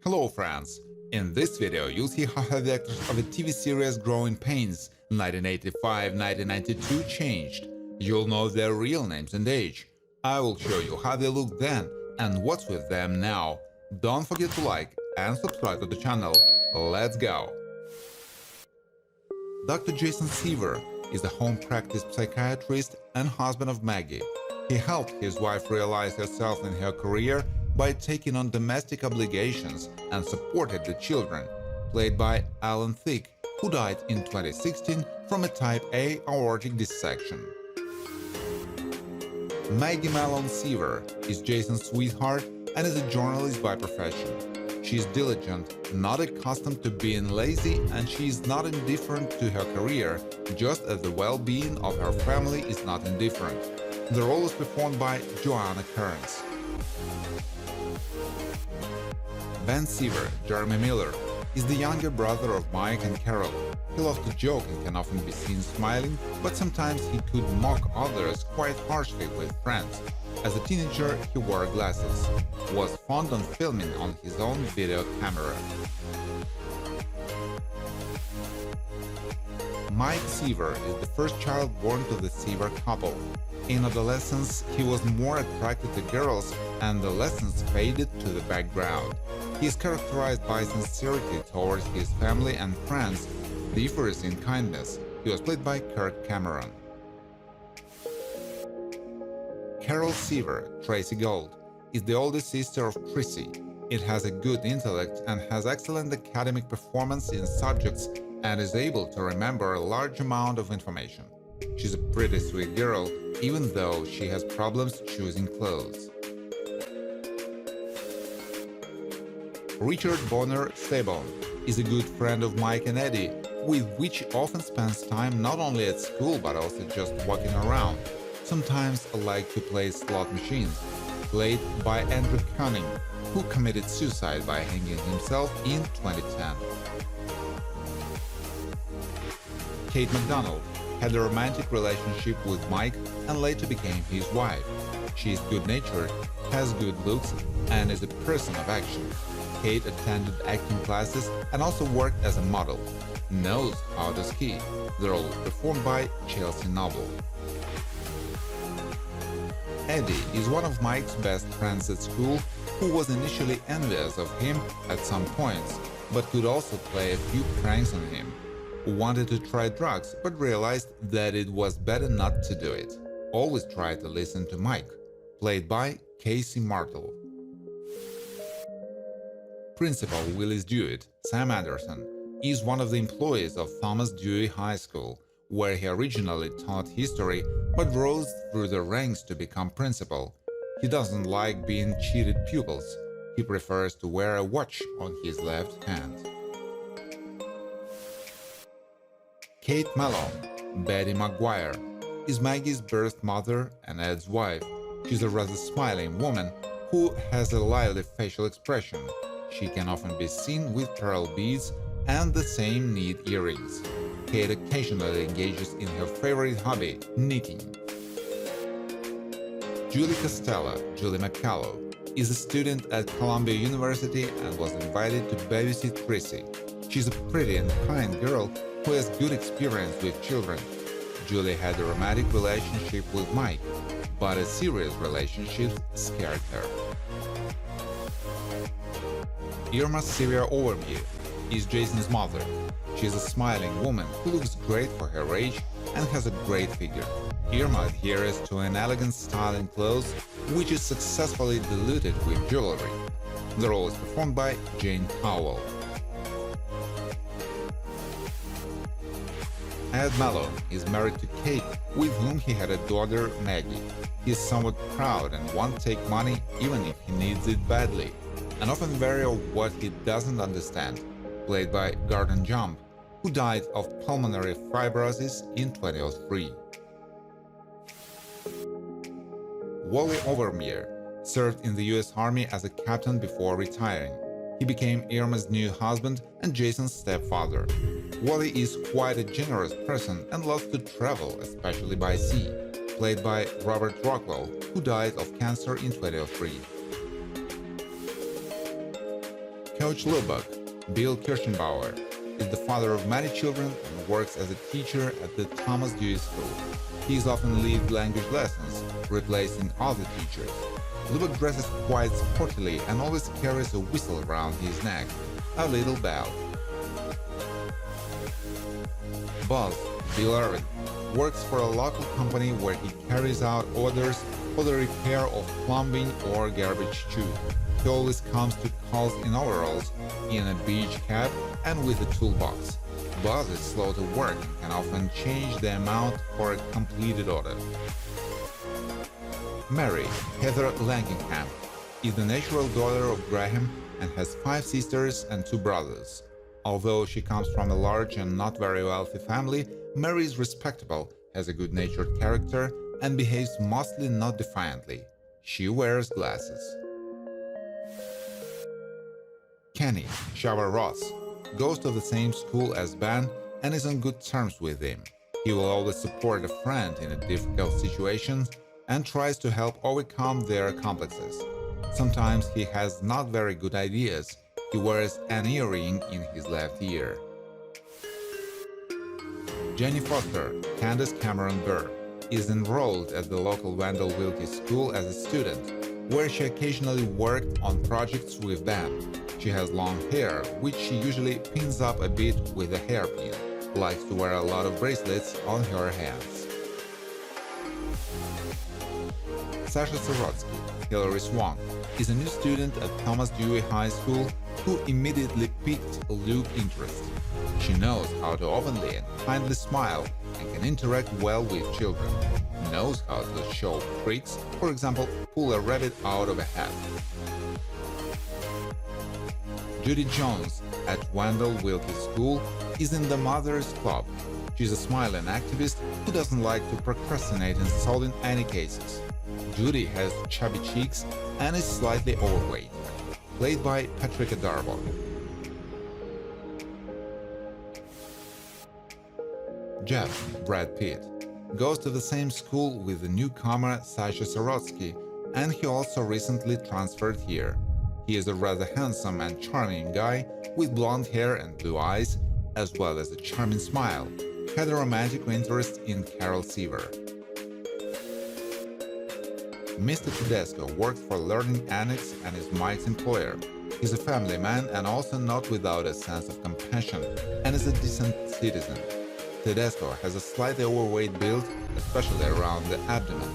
Hello friends! In this video you'll see how the actors of a TV series Growing Pains 1985-1992 changed. You'll know their real names and age. I will show you how they looked then and what's with them now. Don't forget to like and subscribe to the channel. Let's go! Dr. Jason Seaver is a home practice psychiatrist and husband of Maggie. He helped his wife realize herself in her career by taking on domestic obligations and supported the children, played by Alan Thicke, who died in 2016 from a type A aortic dissection. Maggie Malone Siver is Jason's sweetheart and is a journalist by profession. She is diligent, not accustomed to being lazy, and she is not indifferent to her career, just as the well-being of her family is not indifferent. The role is performed by Joanna Kearns. Ben Seaver, Jeremy Miller, is the younger brother of Mike and Carol. He loves to joke and can often be seen smiling, but sometimes he could mock others quite harshly with friends. As a teenager, he wore glasses, was fond of filming on his own video camera. Mike Seaver is the first child born to the Seaver couple. In adolescence, he was more attracted to girls, and the lessons faded to the background. He is characterized by sincerity towards his family and friends, differs in kindness. He was played by Kirk Cameron. Carol Siver, Tracy Gold, is the older sister of Chrissy. It has a good intellect and has excellent academic performance in subjects and is able to remember a large amount of information. She's a pretty sweet girl, even though she has problems choosing clothes. Richard Bonner Staybone is a good friend of Mike and Eddie, with which often spends time not only at school but also just walking around. Sometimes like to play slot machines, played by Andrew Cunning, who committed suicide by hanging himself in 2010. Kate McDonough had a romantic relationship with Mike and later became his wife. She is good-natured, has good looks, and is a person of action. Kate attended acting classes and also worked as a model. Knows how to ski. The role was performed by Chelsea Noble. Eddie is one of Mike's best friends at school, who was initially envious of him at some points, but could also play a few pranks on him. Wanted to try drugs, but realized that it was better not to do it. Always tried to listen to Mike, played by Casey Martel. Principal Willis Dewitt, Sam Anderson, is one of the employees of Thomas Dewey High School, where he originally taught history but rose through the ranks to become principal. He doesn't like being cheated pupils. He prefers to wear a watch on his left hand. Kate Malone, Betty McGuire, is Maggie's birth mother and Ed's wife. She's a rather smiling woman who has a lively facial expression. She can often be seen with pearl beads and the same neat earrings. Kate occasionally engages in her favorite hobby, knitting. Julie Costello, Julie McCallow, is a student at Columbia University and was invited to babysit Chrissy. She's a pretty and kind girl who has good experience with children. Julie had a romantic relationship with Mike, but a serious relationship scared her. Irma Sivir Overmeer is Jason's mother. She's a smiling woman who looks great for her age and has a great figure. Irma adheres to an elegant style in clothes, which is successfully diluted with jewelry. The role is performed by Jane Powell. Ed Malone is married to Kate, with whom he had a daughter, Maggie. He is somewhat proud and won't take money even if he needs it badly, and often wary of what he doesn't understand, played by Gordon Jump, who died of pulmonary fibrosis in 2003. Wallace Overmeer served in the US Army as a captain before retiring. He became Irma's new husband and Jason's stepfather. Wally is quite a generous person and loves to travel, especially by sea, played by Robert Rockwell, who died of cancer in 2003. Coach Lubach, Bill Kirschenbauer, is the father of many children and works as a teacher at the Thomas Dewey School. He is often lead language lessons, replacing other teachers. Lubach dresses quite sportily and always carries a whistle around his neck, a little bell. Buzz, Bill Irvin, works for a local company where he carries out orders for the repair of plumbing or garbage chute. He always comes to calls in overalls, in a beach cap, and with a toolbox. Buzz is slow to work and can often change the amount for a completed order. Mary, Heather Langenkamp, is the natural daughter of Graham and has 5 sisters and 2 brothers. Although she comes from a large and not very wealthy family, Mary is respectable, has a good-natured character, and behaves mostly not defiantly. She wears glasses. Kenny, Shava Ross, goes to the same school as Ben and is on good terms with him. He will always support a friend in a difficult situation and tries to help overcome their complexes. Sometimes he has not very good ideas. He wears an earring in his left ear. Jenny Foster, Candace Cameron Burr, is enrolled at the local Wendell Wilkie School as a student, where she occasionally worked on projects with Ben. She has long hair, which she usually pins up a bit with a hairpin. Likes to wear a lot of bracelets on her hands. Sasha Sorotsky, Hilary Swanson, is a new student at Thomas Dewey High School who immediately piqued Luke's interest. She knows how to openly and kindly smile and can interact well with children. Knows how to show tricks, for example, pull a rabbit out of a hat. Judy Jones at Wendell Wilkie School is in the Mothers Club. She's a smiling activist who doesn't like to procrastinate in solving any cases. Judy has chubby cheeks and is slightly overweight. Played by Patricia Darbo. Jeff, Brad Pitt, goes to the same school with the newcomer Sasha Sorotsky, and he also recently transferred here. He is a rather handsome and charming guy with blonde hair and blue eyes, as well as a charming smile. Had a romantic interest in Carol Siver. Mr. Tedesco works for Learning Annex and is Mike's employer. He's a family man and also not without a sense of compassion, and is a decent citizen. Tedesco has a slightly overweight build, especially around the abdomen.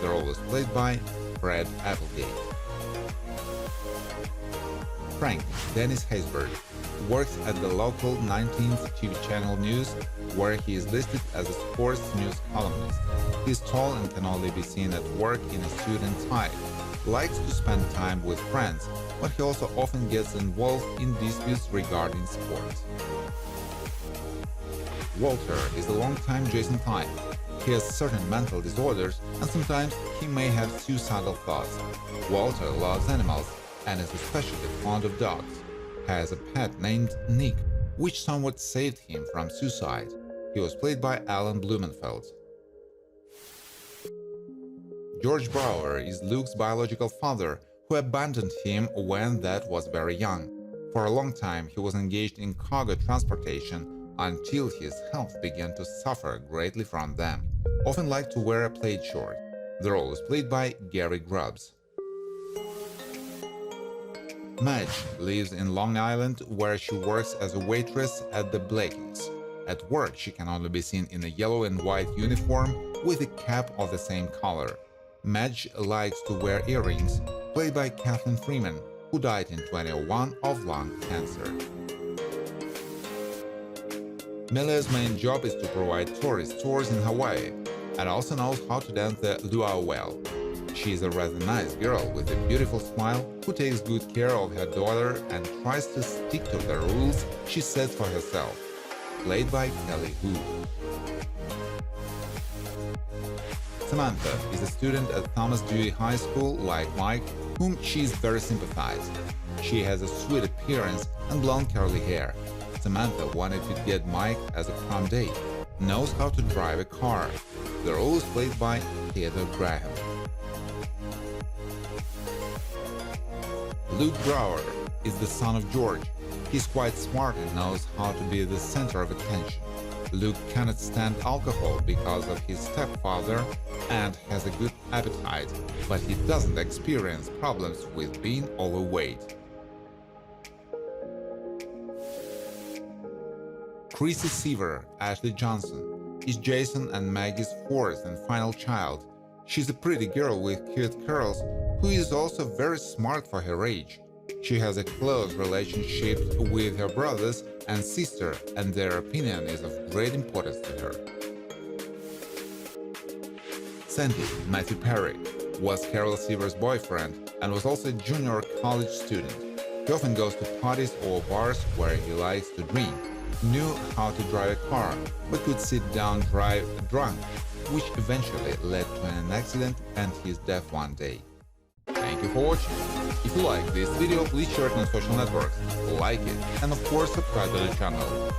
The role is played by Fred Applegate. Frank Dennis Haysbert works at the local 19th TV channel News, where he is listed as a sports news columnist. He is tall and can only be seen at work in a suit and tie. Likes to spend time with friends, but he also often gets involved in disputes regarding sports. Walter is a long-time Jason Klein. He has certain mental disorders and sometimes he may have suicidal thoughts. Walter loves animals and is especially fond of dogs. Has a pet named Nick, which somewhat saved him from suicide. He was played by Alan Blumenfeld. George Brauer is Luke's biological father, who abandoned him when that was very young. For a long time he was engaged in cargo transportation until his health began to suffer greatly from them. Often liked to wear a plaid shirt. The role was played by Gary Grubbs. Madge lives in Long Island, where she works as a waitress at the Blakings. At work she can only be seen in a yellow and white uniform with a cap of the same color. Madge likes to wear earrings, played by Kathleen Freeman, who died in 2001 of lung cancer. Melia's main job is to provide tourist tours in Hawaii, and also knows how to dance the luau well. She is a rather nice girl with a beautiful smile who takes good care of her daughter and tries to stick to the rules she sets for herself. Played by Kelly Hu. Samantha is a student at Thomas Dewey High School like Mike, whom she is very sympathized. She has a sweet appearance and blonde curly hair. Samantha wanted to get Mike as a prom date. Knows how to drive a car. The role is played by Theodore Graham. Luke Brauer is the son of George. He's quite smart and knows how to be the center of attention. Luke cannot stand alcohol because of his stepfather and has a good appetite, but he doesn't experience problems with being overweight. Chrissy Seaver, Ashley Johnson, is Jason and Maggie's fourth and final child. She's a pretty girl with cute curls who is also very smart for her age. She has a close relationship with her brothers and sister, and their opinion is of great importance to her. Sandy, Matthew Perry, was Carol Siver's boyfriend and was also a junior college student. He often goes to parties or bars where he likes to drink. He knew how to drive a car, but could sit down drive drunk, which eventually led to an accident and his death one day. Thank you for watching. If you like this video, please share it on social networks, like it, and of course subscribe to the channel.